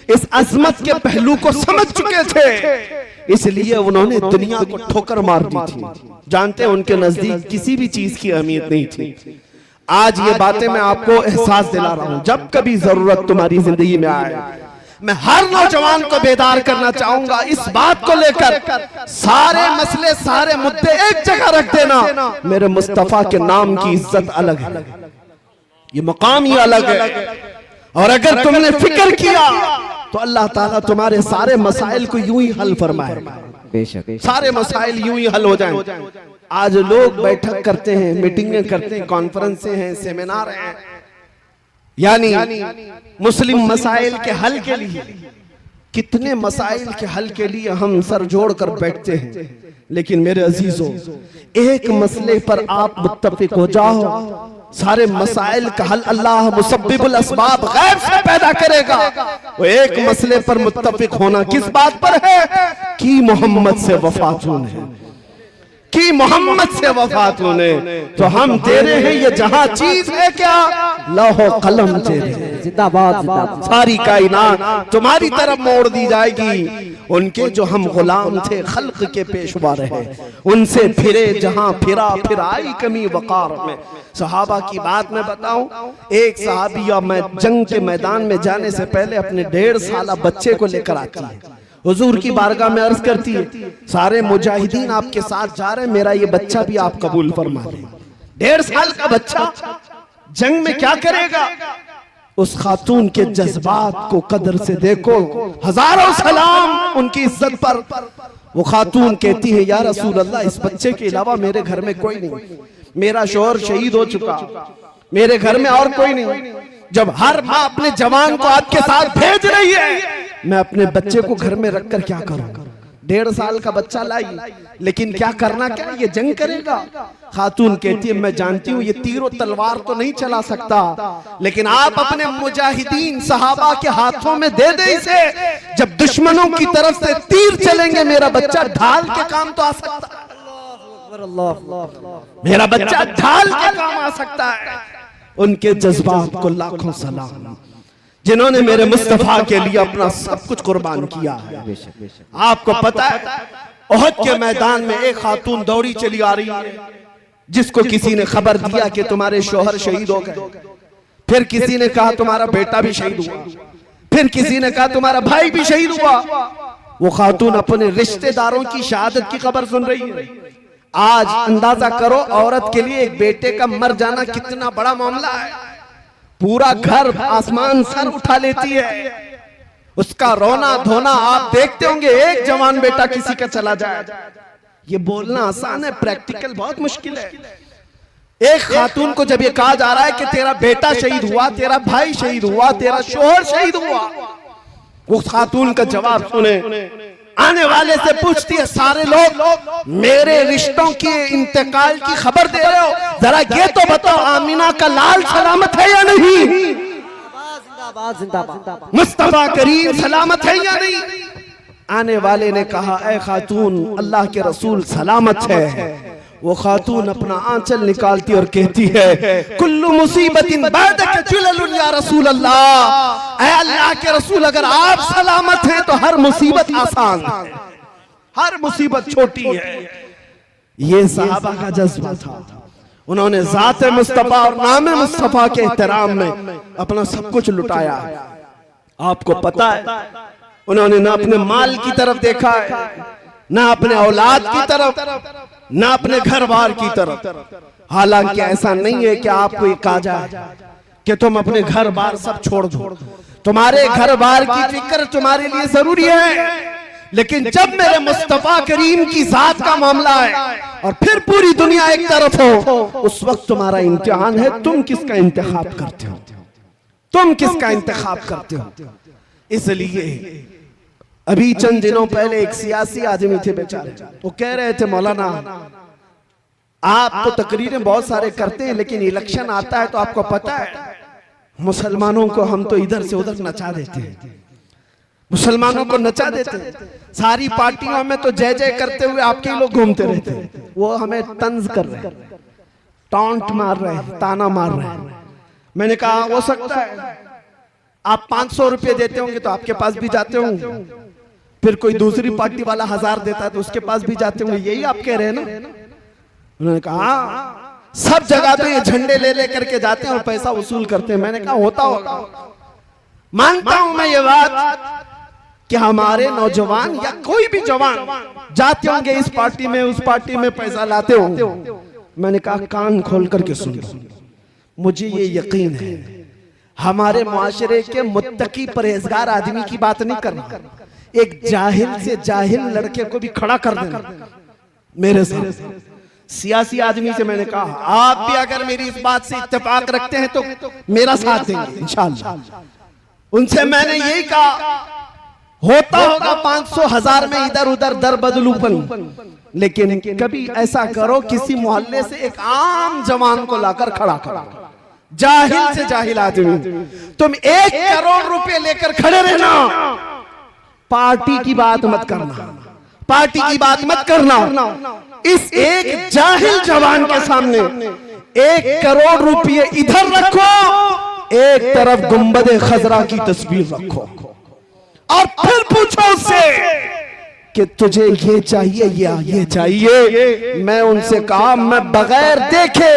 इस अजमत के पहलू को समझ चुके थे, इसलिए उन्होंने दुनिया को ठोकर मार दी थी। जानते हैं उनके नजदीक किसी भी चीज की अहमियत नहीं थी। आज ये बातें मैं आपको एहसास दिला रहा हूं। जब कभी जरूरत तुम्हारी जिंदगी में आए, मैं हर नौजवान को बेदार करना चाहूंगा इस बात को लेकर, सारे मसले सारे मुद्दे एक जगह रख देना। मेरे मुस्तफा के नाम की इज्जत अलग है, ये मकाम ही अलग है। और अगर तुमने फिक्र किया तो अल्लाह ताला तुम्हारे सारे मसाइल को यूं ही हल फरमाएगा। बेशक सारे मसाइल यूं ही हल हो जाएं। आज लोग बैठक करते हैं, मीटिंगें करते हैं, कॉन्फ्रेंसें हैं, सेमिनार हैं, यानी मुस्लिम मसाइल के हल के लिए, कितने मसाइल के हल के लिए हम सर जोड़कर बैठते हैं। लेकिन मेरे अजीजों, एक मसले पर आप मुत्तफिक हो जाओ, सारे मसाइल का हल अल्लाह मुसब्बिबुल अस्बाब गैब से पैदा करेगा। वो एक मसले पर मुत्तफिक होना किस बात पर है कि मोहम्मद से वफात होने, कि मोहम्मद से वफात होने। तो हम तेरे हैं, ये जहां चीज है क्या, लौह कलम तेरे, जिंदाबाद जिंदाबाद। सारी कायनात तुम्हारी तरफ मोड़ दी जाएगी। उनके जो हम गुलाम थे, खल्क के पेशवा रहे, उनसे फिरे जहां फिरा, फिर आई कमी वकार में। सहाबा की बात मैं बताऊं, एक सहाबिया मैं जंग के मैदान में जाने से पहले अपने 1.5 साल बच्चे को लेकर आती है, हुजूर की बारगाह में अर्ज करती है, सारे मुजाहिदीन आपके साथ जा रहे हैं, मेरा ये बच्चा भी आप कबूल फरमा लें। 1.5 साल का बच्चा जंग में क्या करेगा? उस खातून के जज्बात को कदर से देखो, हजारों सलाम उनकी इज्जत पर। वो खातून कहती है, या रसूल अल्लाह, इस बच्चे के अलावा मेरे घर में कोई नहीं, मेरा शौहर शहीद हो चुका, मेरे घर में और कोई नहीं। जब हर माँ अपने जवान को आपके साथ भेज रही है, मैं अपने बच्चे को घर में रखकर क्या करूं? 1.5 साल का बच्चा लाई, लेकिन क्या करना, क्या ये जंग करेगा? खातून कहती है, मैं जानती हूँ ये तीर और तलवार तो नहीं चला सकता, लेकिन आप अपने मुजाहिदीन सहाबा के हाथों में दे दे इसे। जब दुश्मनों की तरफ से तीर चलेंगे, मेरा बच्चा ढाल के काम तो आ सकता है, मेरा बच्चा ढाल के काम आ सकता है। उनके जज्बात को लाखों सलाम, जिन्होंने मेरे मुस्तफा के लिए अपना सब कुछ कुर्बान किया है। आपको पता है, ओहद के मैदान में एक खातून दौड़ी चली आ रही है, जिसको किसी ने खबर दिया कि तुम्हारे शौहर शहीद हो गए, फिर किसी ने कहा तुम्हारा बेटा भी शहीद हुआ, फिर किसी ने कहा तुम्हारा भाई भी शहीद हुआ। वो खातून अपने रिश्तेदारों की शहादत की खबर सुन रही है। आज अंदाजा करो, औरत के लिए एक बेटे का मर जाना कितना बड़ा मामला है। पूरा घर आसमान सर उठा लेती है, उसका रोना धोना आप देखते होंगे। एक जवान बेटा किसी का चला जाए, ये बोलना आसान है, प्रैक्टिकल बहुत मुश्किल है। एक खातून को जब ये कहा जा रहा है कि तेरा बेटा शहीद हुआ, तेरा भाई शहीद हुआ, तेरा शौहर शहीद हुआ, वो खातून का जवाब सुने, आने वाले से पूछती है, सारे लोग मेरे रिश्तों के इंतकाल की खबर दे रहे हो, जरा ये तो बताओ आमीना का लाल सलामत है या नहीं? मुस्तफा करीम सलामत है या नहीं? आने वाले ने कहा, ऐ खातून, अल्लाह के रसूल सलामत है। वो खातून अपना आंचल निकालती और कहती है, कुल्लु मुसीबतिन बादक जुललुन या रसूल अल्लाह, ऐ अल्लाह के रसूल, अगर आप सलामत हैं तो हर मुसीबत आसान है, हर मुसीबत छोटी है। ये सहाबा का जज्बा था। उन्होंने ज़ात मुस्तफा और नाम मुस्तफा के एहतराम में अपना सब कुछ लुटाया। आपको पता है, उन्होंने ना अपने माल की तरफ देखा है, ना अपने औलाद की तरफ, ना अपने घर बार की तरफ। हालांकि ऐसा नहीं है कि आपको ये कहा जाए कि तुम अपने घर बार सब छोड़ दो, तुम्हारे घर बार की फिक्र तुम्हारे लिए जरूरी है, लेकिन जब मेरे मुस्तफा करीम की जात का मामला है और फिर पूरी दुनिया एक तरफ हो, उस वक्त तुम्हारा इम्तिहान है, तुम किसका इंतखाब करते हो, तुम किसका इंतखाब करते हो। इसलिए अभी चंद दिनों पहले एक सियासी आदमी थे बेचारे, वो कह रहे थे, मौलाना आप तो तकरीरें बहुत सारे करते हैं, लेकिन इलेक्शन आता है तो आपको पता है मुसलमानों को हम तो इधर से उधर नचा देते हैं, मुसलमानों को नचा देते हैं। सारी पार्टियों में तो जय जय करते हुए आपके लोग घूमते रहते हैं, वो हमें तंज कर रहे हैं, टॉन्ट मार रहे हैं, ताना मार रहे हैं। मैंने कहा हो सकता है आप 500 रुपए देते होंगे तो आपके पास भी जाते होंगे, फिर कोई दूसरी पार्टी वाला 1000 देता है तो उसके पास भी जाते होंगे, यही आप कह रहे हैं ना? उन्होंने कहा सब जगह तो ये झंडे ले ले करके जाते हैं और पैसा वसूल करते हैं। मैंने कहा होता होगा, मानता हूं मैं ये बात कि हमारे नौजवान या कोई भी जवान जाते होंगे इस पार्टी में उस पार्टी में पैसा लाते होंगे। मैंने कहा कान खोल करके सुन लो, मुझे ये यकीन है हमारे मुआशरे के मुत्तकी परहेजगार आदमी की बात नहीं करना, एक जाहिल से जाहिल लड़के को भी खड़ा कर देना मेरे साथ। सियासी आदमी से मैंने कहा आप भी अगर मेरी इस बात से इत्तेफाक रखते हैं तो मेरा साथ देंगे इंशाअल्लाह। उनसे मैंने यही कहा होता होगा 500,000 में इधर उधर दर बदलूपन, लेकिन कभी ऐसा करो किसी मोहल्ले से एक आम जवान को लाकर खड़ा करो, जाहिल से जाहिल आदमी, तुम 1 करोड़ रुपए लेकर खड़े रहना, पार्टी की बात मत करना, पार्टी की बात मत करना। इस एक जाहिल जवान के सामने 1 करोड़ रुपए इधर रखो, एक तरफ गुंबदे खजरा की तस्वीर रखो और फिर पूछो उससे कि तुझे ये चाहिए या ये चाहिए। मैं उनसे कहा मैं बगैर देखे,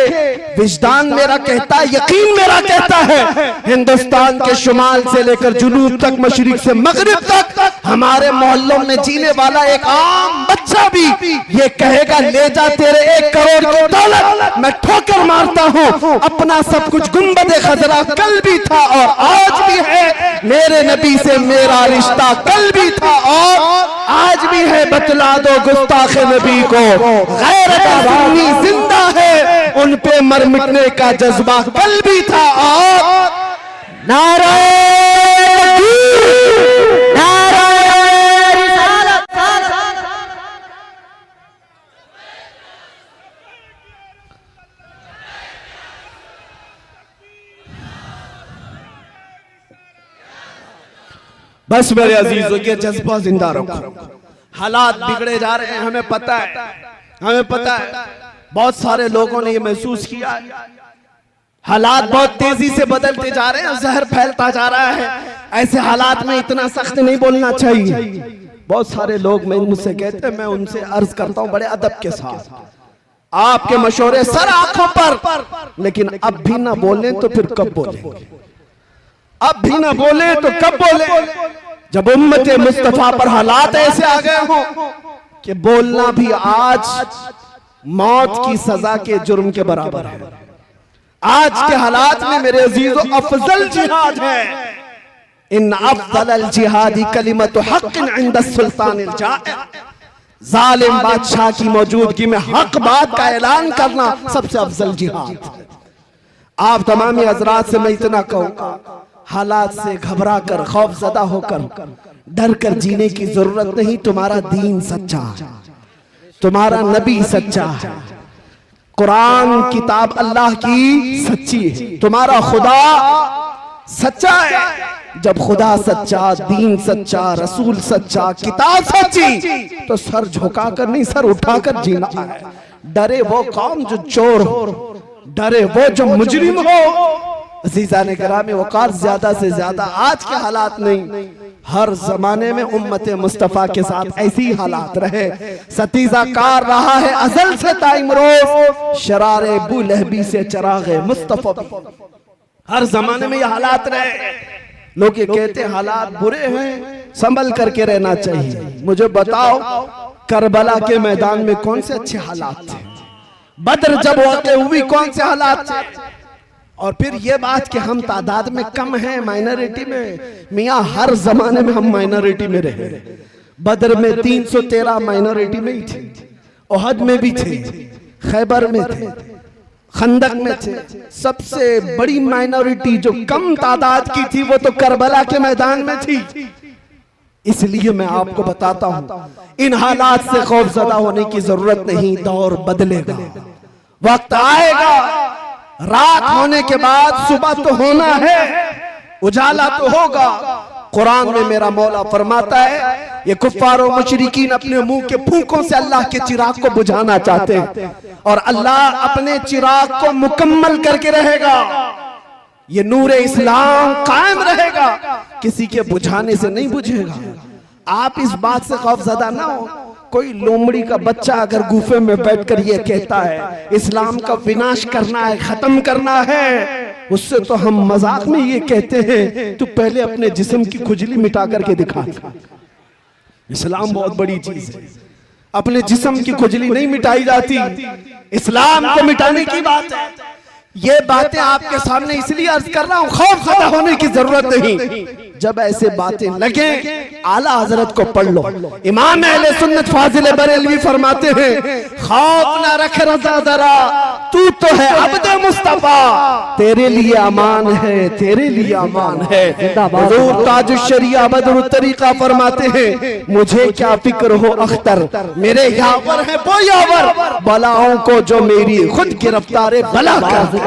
विजदान मेरा कहता है, यकीन मेरा कहता है, हिंदुस्तान के शुमाल से लेकर जुनूब तक, मशरिक से मगरिब तक हमारे मोहल्लों में जीने वाला एक आम बच्चा भी ये कहेगा ले जा तेरे 1 करोड़ की दौलत। मैं ठोकर मारता हूँ, अपना सब कुछ गुंबद खजरा कल भी था और आज भी है, मेरे नबी से मेरा रिश्ता कल भी था और आज भी है। बतला दो गुस्ताख नबी को गैरत अवामी जिंदा है, उन पे मर मिटने का जज्बा कल भी था और नारा बस मेरे अजीजों ये जज्बा जिंदा रखो। हालात बिगड़े जा रहे हैं, हमें पता है, हमें पता है, बहुत सारे लोगों ने ये महसूस किया, हालात बहुत तेजी से बदलते जा रहे हैं, जहर फैलता जा रहा है। ऐसे हालात में इतना सख्त नहीं बोलना चाहिए। बहुत सारे लोग मुझसे कहते हैं, मैं उनसे अर्ज करता हूं बड़े अदब के साथ, आपके मशवरे सर आंखों पर, लेकिन अब भी ना बोले तो फिर कब बोलेंगे? अब भी ना बोले तो कब बोले? जब उम्मते मुस्तफा पर हालात ऐसे आ गए हो कि बोलना भी आज मौत की सजा के जुर्म के बराबर है। आज के हालात में मेरे अजीजों अफजल जिहाद है, इन अफजल जिहादी कलिमत हक़्क़िन इंद सुल्तानिल जाइर, जालिम बादशाह की मौजूदगी में हक बात का ऐलान करना सबसे अफजल जिहाद। आप तमामी हजरात से मैं इतना कहूंगा, हालात से घबरा कर, खौफजदा होकर, डर कर जीने की जरूरत नहीं। तुम्हारा दीन सच्चा है, तुम्हारा नबी सच्चा है, कुरान किताब अल्लाह की सच्ची है, तुम्हारा खुदा सच्चा है। जब खुदा सच्चा, दीन सच्चा, रसूल सच्चा, किताब सच्ची, तो सर झुकाकर नहीं सर उठाकर जीना है। डरे वो कौम जो चोर हो, डरे वो जो मुजरिम हो। अज़ीज़ान गिरामी वक़ार, ज्यादा से ज्यादा आज के हालात नहीं, हर जमाने में उम्मते मुस्तफा के साथ ऐसी ही हालात रहे। सतीजा कार रहा है अजल से ताइमरोज, शरारे बू लहबी से चरागे मुस्तफा, हर जमाने में ये हालात रहे। लोग ये कहते हैं हालात बुरे हैं, संभल करके रहना चाहिए। मुझे बताओ करबला के मैदान में कौन से अच्छे हालात थे? बद्र जब वाक़या हुई कौन से हालात थे? और फिर ये बात कि हम तादाद में कम हैं, माइनॉरिटी में, मियाँ हर जमाने में हम माइनॉरिटी में रहे। बद्र में 313 माइनॉरिटी में ही थे, ओहद में भी थे, खैबर में थे, खंदक में थे। सबसे बड़ी माइनॉरिटी जो कम तादाद की थी वो तो करबला के मैदान में थी। इसलिए मैं आपको बताता हूं, इन हालात से खौफजदा होने की जरूरत नहीं। दौर बदलेगा, वक्त आएगा, रात होने के बाद सुबह तो होना है, उजाला तो होगा। कुरान में मेरा मौला फरमाता है, ये कुफ्फार और मुशरिकीन अपने मुंह के फूंकों से अल्लाह के चिराग को बुझाना चाहते हैं और अल्लाह अपने चिराग को मुकम्मल करके रहेगा। ये नूर इस्लाम कायम रहेगा, किसी के बुझाने से नहीं बुझेगा। आप इस बात से खौफजदा ना हो। कोई लोमड़ी का बच्चा अगर गुफे में बैठकर ये कहता है इस्लाम का विनाश करना है, खत्म करना है, उससे तो हम मजाक में ये कहते हैं तू पहले अपने जिस्म की खुजली मिटा करके दिखा। इस्लाम बहुत बड़ी चीज है, अपने जिस्म की खुजली नहीं मिटाई जाती, इस्लाम को मिटाने की बात है। ये बातें आपके सामने इसलिए अर्ज कर रहा हूं, खौफजदा होने की जरूरत नहीं। जब ऐसे बातें लगे आला हजरत को पढ़ लो। इमाम अहले सुन्नत फाजिल बरेलवी फरमाते हैं खौफ ना रख रजा जरा, तू तो है अब्द मुस्तफा, तेरे लिए अमान है, तेरे लिए अमान है। हुजूर ताजुश शरिया बदरुत तरीका फरमाते हैं मुझे क्या फिक्र हो अख्तर, मेरे यावर है वो यावर, बलाओं को जो मेरी खुद गिरफ्तार बला कर।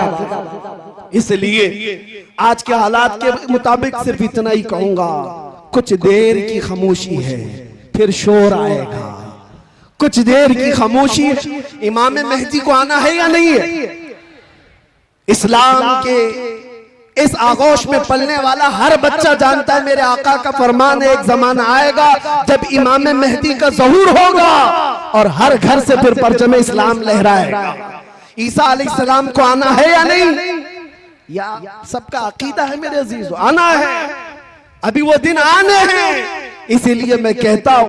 इसलिए आज के हालात के मुताबिक सिर्फ इतना ही कहूंगा, कुछ देर की खामोशी है फिर शोर आएगा। कुछ देर की खामोशी है। इमाम मेहदी को आना है या नहीं है? इस्लाम के इस आगोश में पलने वाला हर बच्चा जानता है मेरे आका का फरमान है, एक जमाना आएगा जब इमाम मेहदी का ज़हूर होगा और हर घर से फिर परचम इस्लाम लहराएगा। ईसा अलैहिस्सलाम को आना है या नहीं? या सबका अकीदा है मेरे अजीजों, आना है, अभी वो दिन आने हैं। इसीलिए मैं कहता हूं